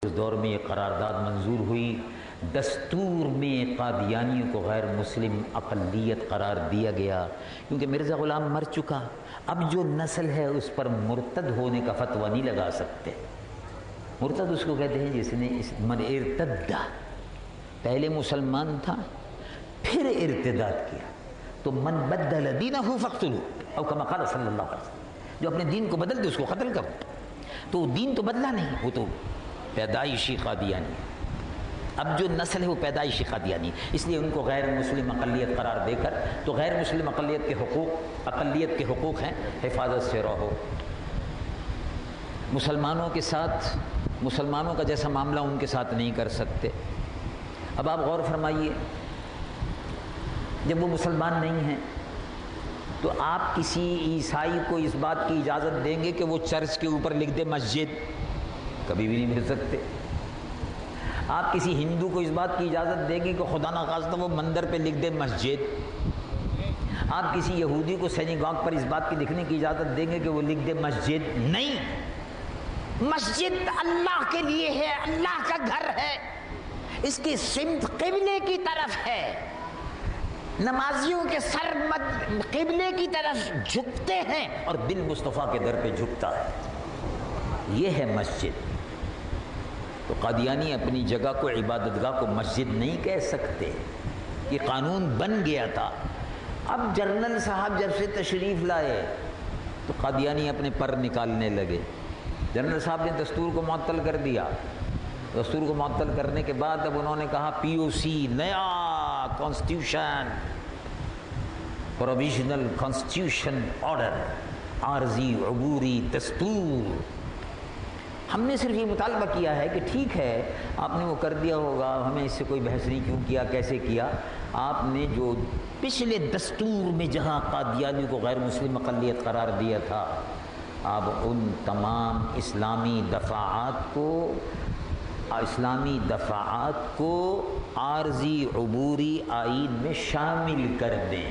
اس دور میں یہ قرارداد منظور ہوئی، دستور میں قادیانیوں کو غیر مسلم اقلیت قرار دیا گیا، کیونکہ مرزا غلام مر چکا، اب جو نسل ہے اس پر مرتد ہونے کا فتویٰ نہیں لگا سکتے۔ مرتد اس کو کہتے ہیں جس نے من ارتدہ، پہلے مسلمان تھا پھر ارتداد کیا، تو من بدل دینہ فاقتلوہ، او کما قال صلی اللہ علیہ وسلم، جو اپنے دین کو بدل دے اس کو قتل کرو۔ تو دین تو بدلا نہیں، وہ تو پیدائشی قادیانی ہے۔ اب جو نسل ہے وہ پیدائشی قادیانی، اس لیے ان کو غیر مسلم اقلیت قرار دے کر، تو غیر مسلم اقلیت کے حقوق ہیں حفاظت سے رہو۔ مسلمانوں کے ساتھ مسلمانوں کا جیسا معاملہ ان کے ساتھ نہیں کر سکتے۔ اب آپ غور فرمائیے، جب وہ مسلمان نہیں ہیں تو آپ کسی عیسائی کو اس بات کی اجازت دیں گے کہ وہ چرچ کے اوپر لکھ دے مسجد؟ کبھی بھی نہیں مل سکتے۔ آپ کسی ہندو کو اس بات کی اجازت دیں گے کہ خدا نخواستہ وہ مندر پہ لکھ دے مسجد؟ آپ کسی یہودی کو سینیگاگ پر اس بات کی لکھنے کی اجازت دیں گے کہ وہ لکھ دے مسجد؟ نہیں۔ مسجد اللہ کے لیے ہے، اللہ کا گھر ہے، اس کی سمت قبلے کی طرف ہے، نمازیوں کے سر قبلے کی طرف جھکتے ہیں اور دل مصطفیٰ کے در پہ جھکتا ہے، یہ ہے مسجد۔ تو قادیانی اپنی جگہ کو، عبادت گاہ کو مسجد نہیں کہہ سکتے، یہ قانون بن گیا تھا۔ اب جنرل صاحب جب سے تشریف لائے تو قادیانی اپنے پر نکالنے لگے۔ جنرل صاحب نے دستور کو معطل کر دیا، دستور کو معطل کرنے کے بعد اب انہوں نے کہا پی او سی، نیا کانسٹیٹیوشن، پروویژنل کانسٹیٹیوشن آرڈر، عارضی عبوری دستور۔ ہم نے صرف یہ مطالبہ کیا ہے کہ ٹھیک ہے آپ نے وہ کر دیا ہوگا، ہمیں اس سے کوئی بحث نہیں، کیوں کیا، کیسے کیا۔ آپ نے جو پچھلے دستور میں جہاں قادیانیوں کو غیر مسلم اقلیت قرار دیا تھا، آپ ان تمام اسلامی دفعات کو عارضی عبوری آئین میں شامل کر دیں۔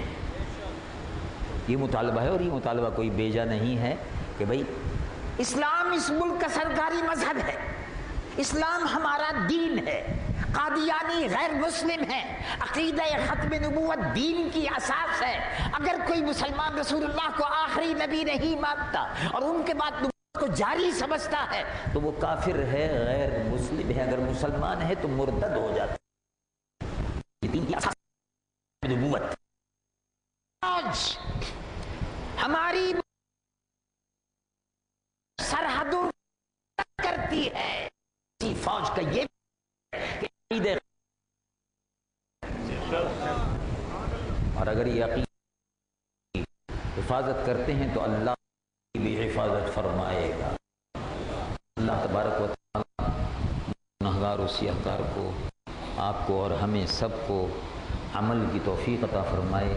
یہ مطالبہ ہے، اور یہ مطالبہ کوئی بیجا نہیں ہے کہ بھئی اسلام اس ملک کا سرکاری مذہب ہے، اسلام ہمارا دین ہے، قادیانی غیر مسلم ہے، عقیدہ ختم نبوت دین کی اساس ہے۔ اگر کوئی مسلمان رسول اللہ کو آخری نبی نہیں مانتا اور ان کے بعد نبوت کو جاری سمجھتا ہے تو وہ کافر ہے، غیر مسلم ہے۔ اگر مسلمان ہے تو مرتد ہو جاتا ہے۔ دین کی اساس نبوت آج ہماری سرحدوں کرتی ہے، فوج کا یہ اور اگر یہ عقیدہ حفاظت کرتے ہیں تو اللہ بھی حفاظت فرمائے گا۔ اللہ تبارک و تعالی گنہگار و سیاہکار کو، آپ کو اور ہمیں سب کو عمل کی توفیق عطا فرمائے۔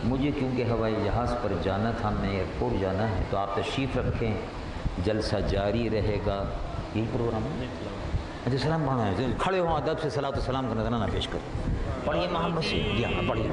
مجھے کیونکہ ہوائی جہاز پر جانا تھا، میں ایئرپورٹ جانا ہے، تو آپ تشریف رکھیں، جلسہ جاری رہے گا۔ یہی پروگرام ہے؟ اچھا سلام پڑھنا ہے، کھڑے ہوں ادب سے صلاۃ و سلام کا نذرانہ پیش کریں۔ پڑھیے محمد سے، جی ہاں پڑھیے۔